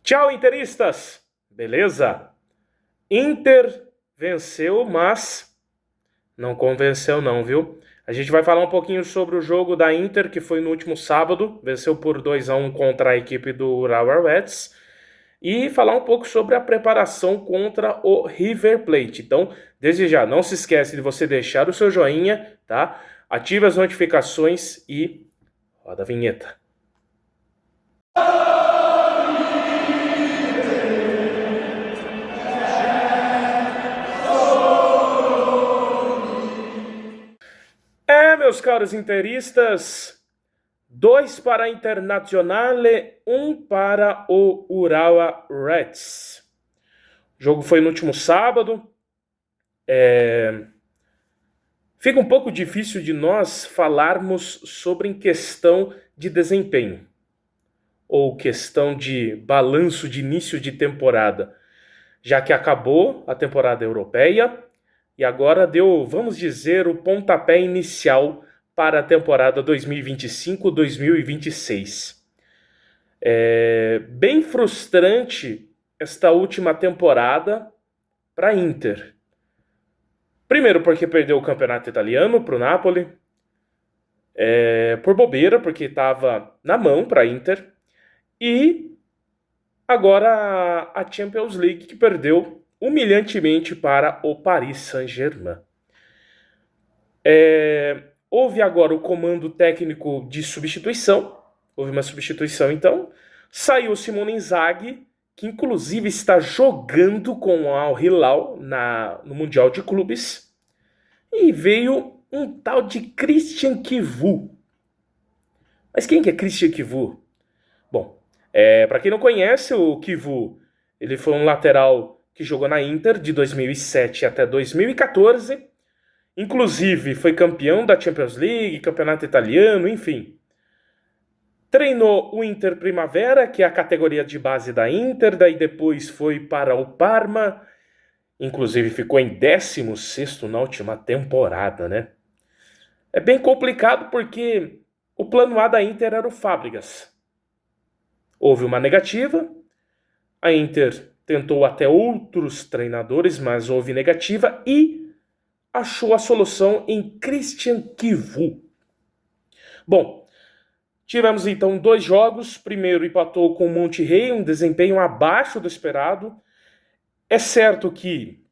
Tchau, interistas! Beleza? Inter venceu, mas não convenceu não, viu? A gente vai falar um pouquinho sobre o jogo da Inter, que foi no último sábado, venceu por 2-1 contra a equipe do Urawa Reds, e falar um pouco sobre a preparação contra o River Plate. Então, desde já, não se esquece de você deixar o seu joinha, tá? Ative as notificações e roda a vinheta. Meus caros interistas, 2 para a Internazionale, 1 para o Urawa Reds. O jogo foi no último sábado. Fica um pouco difícil de nós falarmos sobre em questão de desempenho ou questão de balanço de início de temporada, já que acabou a temporada europeia e agora deu, vamos dizer, o pontapé inicial para a temporada 2025-2026. Bem frustrante esta última temporada para a Inter. Primeiro porque perdeu o campeonato italiano para o Napoli, por bobeira, porque estava na mão para a Inter, e agora a Champions League, que perdeu humilhantemente para o Paris Saint-Germain. Houve agora o comando técnico de substituição. Houve uma substituição, então. Saiu o Simone Inzaghi, que inclusive está jogando com o Al Hilal no Mundial de Clubes. E veio um tal de Christian Chivu. Mas quem que é Christian Chivu? Bom, para quem não conhece, o Chivu, ele foi um lateral que jogou na Inter de 2007 até 2014. Inclusive, foi campeão da Champions League, campeonato italiano, enfim. Treinou o Inter Primavera, que é a categoria de base da Inter, daí depois foi para o Parma, inclusive ficou em 16º na última temporada, né? É bem complicado porque o plano A da Inter era o Fábregas. Houve uma negativa, a Inter tentou até outros treinadores, mas houve negativa e achou a solução em Christian Chivu. Bom, tivemos então 2 jogos. Primeiro empatou com o Monterrey, um desempenho abaixo do esperado. É certo que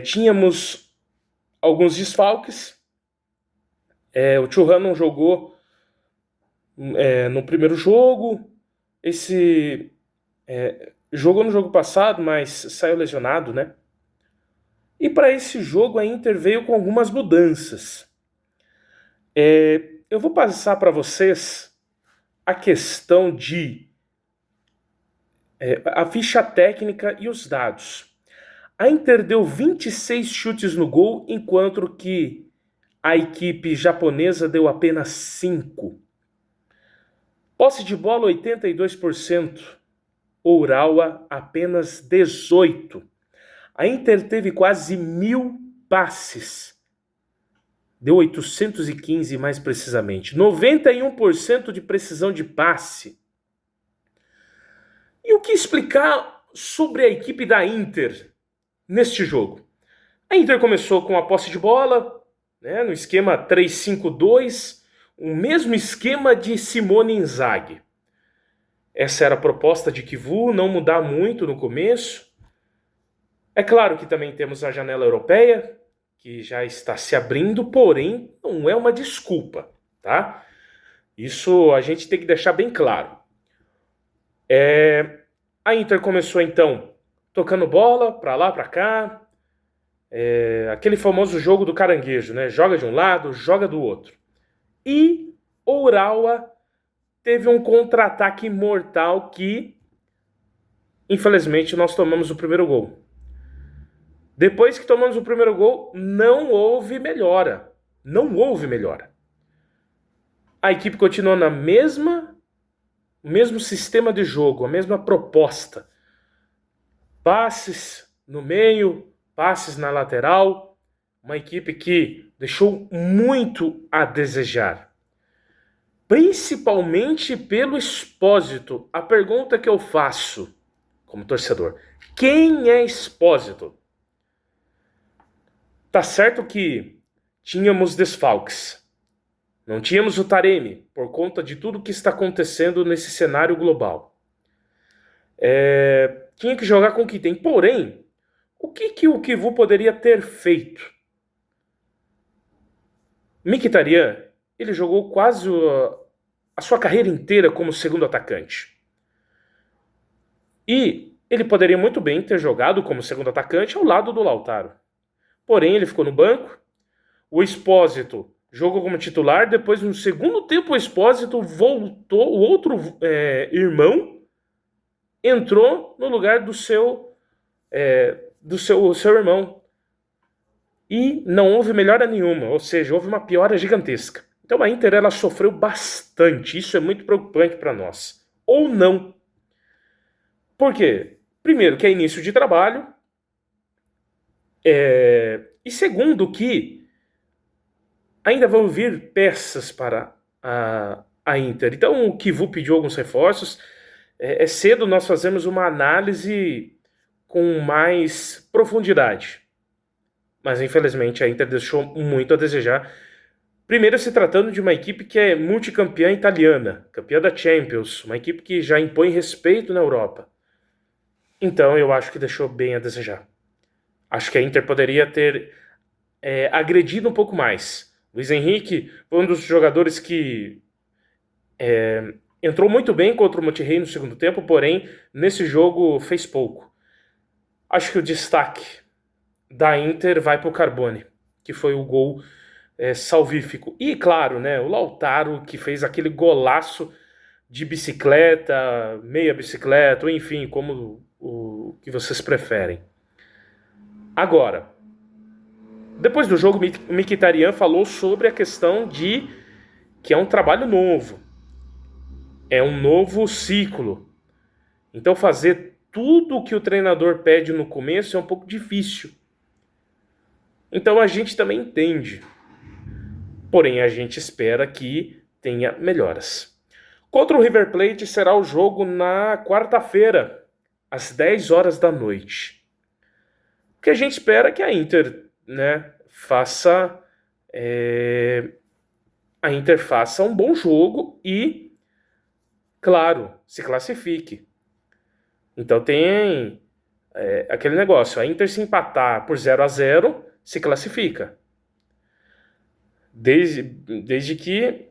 tínhamos alguns desfalques. O Thuram não jogou no primeiro jogo. Jogou no jogo passado, mas saiu lesionado, né? E para esse jogo a Inter veio com algumas mudanças. Eu vou passar para vocês a questão de a ficha técnica e os dados. A Inter deu 26 chutes no gol, enquanto que a equipe japonesa deu apenas 5. Posse de bola 82%, o Urawa apenas 18%. A Inter teve quase 1.000 passes. Deu 815 mais precisamente. 91% de precisão de passe. E o que explicar sobre a equipe da Inter neste jogo? A Inter começou com a posse de bola, né, no esquema 3-5-2, o mesmo esquema de Simone Inzaghi. Essa era a proposta de Chivu, não mudar muito no começo. É claro que também temos a janela europeia, que já está se abrindo, porém não é uma desculpa, tá? Isso a gente tem que deixar bem claro. A Inter começou então tocando bola para lá, para cá, aquele famoso jogo do caranguejo, né? Joga de um lado, joga do outro. E o Urawa teve um contra-ataque mortal que, infelizmente, nós tomamos o primeiro gol. Depois que tomamos o primeiro gol, não houve melhora. Não houve melhora. A equipe continuou no mesmo sistema de jogo, a mesma proposta. Passes no meio, passes na lateral. Uma equipe que deixou muito a desejar. principalmente pelo Expósito. A pergunta que eu faço como torcedor: quem é Expósito? Tá certo que tínhamos desfalques. Não tínhamos o Taremi, por conta de tudo que está acontecendo nesse cenário global. Tinha que jogar com o que tem. Porém, o que o Kivu poderia ter feito? Mkhitaryan, ele jogou quase a sua carreira inteira como segundo atacante. E ele poderia muito bem ter jogado como segundo atacante ao lado do Lautaro. Porém, ele ficou no banco. O Expósito jogou como titular. Depois, no segundo tempo, o Expósito voltou. O outro irmão entrou no lugar do seu irmão. E não houve melhora nenhuma. Ou seja, houve uma piora gigantesca. Então a Inter ela sofreu bastante. Isso é muito preocupante para nós. Ou não. Por quê? Primeiro, que é início de trabalho. E segundo, que ainda vão vir peças para a Inter. Então o Kivu pediu alguns reforços. É cedo nós fazermos uma análise com mais profundidade. Mas infelizmente a Inter deixou muito a desejar. Primeiro, se tratando de uma equipe que é multicampeã italiana, campeã da Champions, uma equipe que já impõe respeito na Europa. Então eu acho que deixou bem a desejar. Acho que a Inter poderia ter agredido um pouco mais. Luiz Henrique foi um dos jogadores que entrou muito bem contra o Monterrey no segundo tempo, porém nesse jogo fez pouco. Acho que o destaque da Inter vai para o Carbone, que foi o gol salvífico. E claro, né, o Lautaro, que fez aquele golaço de bicicleta, meia bicicleta, ou enfim, como o que vocês preferem. Agora, depois do jogo, o Mkhitaryan falou sobre a questão de que é um trabalho novo, é um novo ciclo. Então fazer tudo o que o treinador pede no começo é um pouco difícil. Então a gente também entende. Porém, a gente espera que tenha melhoras. Contra o River Plate será o jogo na quarta-feira, às 10 horas da noite. O que a gente espera é que a Inter, faça um bom jogo e, claro, se classifique. Então tem aquele negócio, a Inter se empatar por 0-0, se classifica. Desde que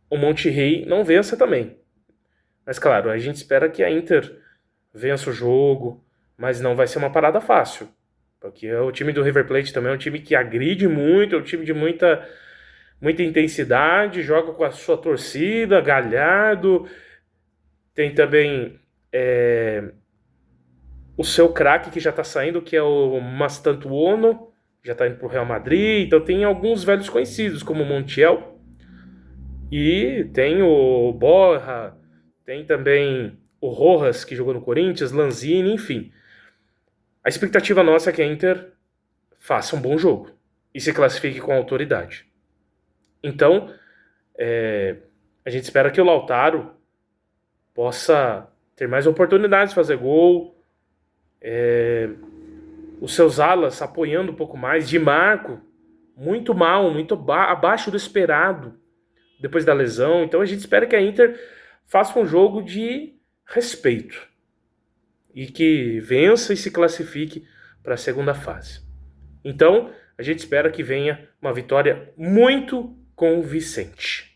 o Monterrey não vença também. Mas claro, a gente espera que a Inter vença o jogo, mas não vai ser uma parada fácil. Porque o time do River Plate também é um time que agride muito, é um time de muita intensidade, joga com a sua torcida, Galhardo. Tem também o seu craque que já está saindo, que é o Mastantuono, já está indo para o Real Madrid. Então tem alguns velhos conhecidos, como o Montiel. E tem o Borja, tem também o Rojas, que jogou no Corinthians, Lanzini, enfim. A expectativa nossa é que a Inter faça um bom jogo e se classifique com autoridade. Então, a gente espera que o Lautaro possa ter mais oportunidades de fazer gol, os seus alas apoiando um pouco mais, Di Marco, muito mal, muito abaixo do esperado depois da lesão. Então a gente espera que a Inter faça um jogo de respeito e que vença e se classifique para a segunda fase. Então a gente espera que venha uma vitória muito convincente.